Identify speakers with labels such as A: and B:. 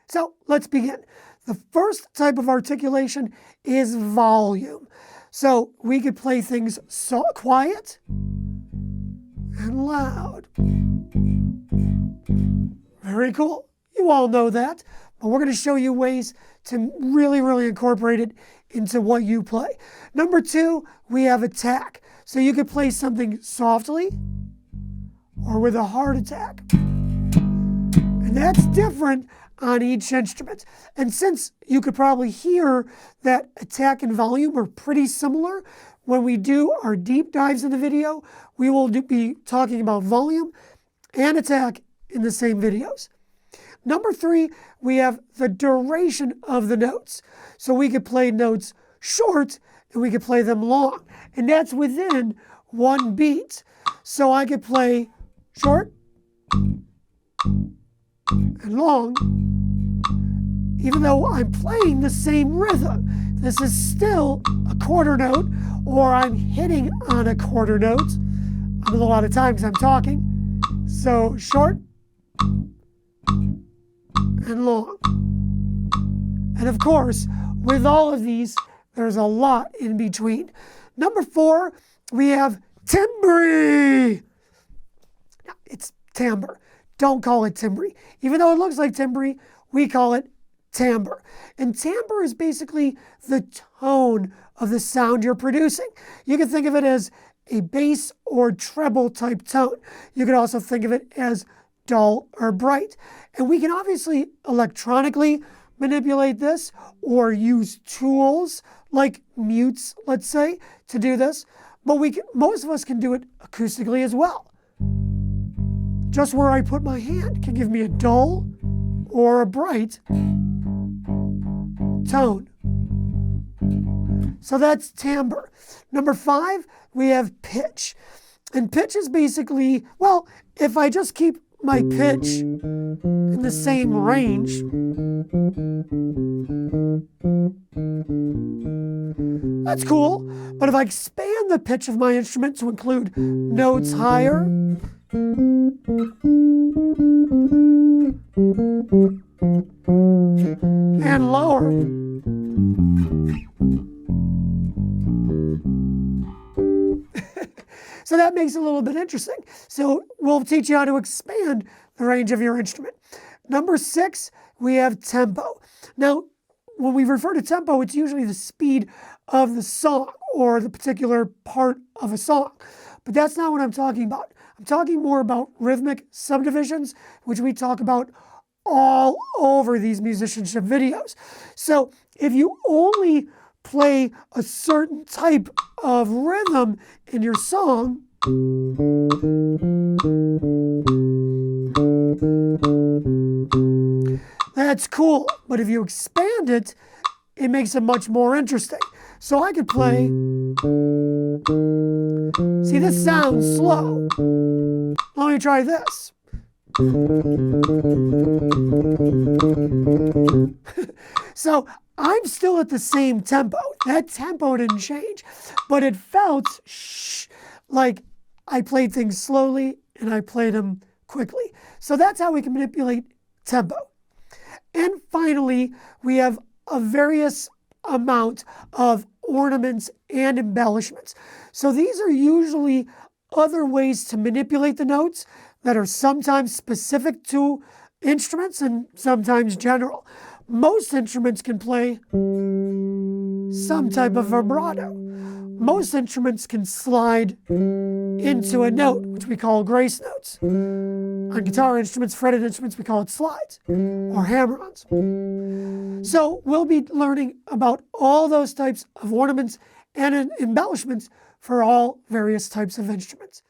A: So let's begin. The first type of articulation is volume. So we could play things quiet and loud. Very cool. You all know that, but we're going to show you ways to really incorporate it into what you play. Number 2, we have attack. So you could play something softly or with a hard attack. And that's different on each instrument. And since you could probably hear that attack and volume are pretty similar, when we do our deep dives in the video, we will be talking about volume and attack in the same videos. Number 3, we have the duration of the notes. So we could play notes short and we could play them long. And that's within one beat. So I could play short and long, even though I'm playing the same rhythm. This is still a quarter note, or I'm hitting on a quarter note. A lot of times I'm talking. So short and long. And of course, with all of these, there's a lot in between. Number 4, we have timbre. Now, it's timbre. Don't call it timbre. Even though it looks like timbre, we call it timbre. And timbre is basically the tone of the sound you're producing. You can think of it as a bass or treble type tone. You can also think of it as dull or bright. And we can obviously electronically manipulate this or use tools like mutes, let's say, to do this. But most of us can do it acoustically as well. Just where I put my hand can give me a dull or a bright tone. So that's timbre. Number 5, we have pitch. And pitch is basically, well, if I just keep my pitch in the same range, that's cool. But if I expand the pitch of my instrument to include notes higher and lower, so that makes it a little bit interesting. So we'll teach you how to expand the range of your instrument. Number 6, we have tempo. Now, when we refer to tempo, it's usually the speed of the song or the particular part of a song. But that's not what I'm talking about. I'm talking more about rhythmic subdivisions, which we talk about all over these musicianship videos. So if you only play a certain type of rhythm in your song, that's cool. But if you expand it, it makes it much more interesting. So I could play, see, this sounds slow. Let me try this. So I'm still at the same tempo. That tempo didn't change, but it felt like I played things slowly and I played them quickly. So that's how we can manipulate tempo. And finally, we have a various amount of ornaments and embellishments. So these are usually other ways to manipulate the notes that are sometimes specific to instruments and sometimes general. Most instruments can play some type of vibrato. Most instruments can slide into a note, which we call grace notes. On guitar instruments, fretted instruments, we call it slides or hammer-ons. So we'll be learning about all those types of ornaments and embellishments for all various types of instruments.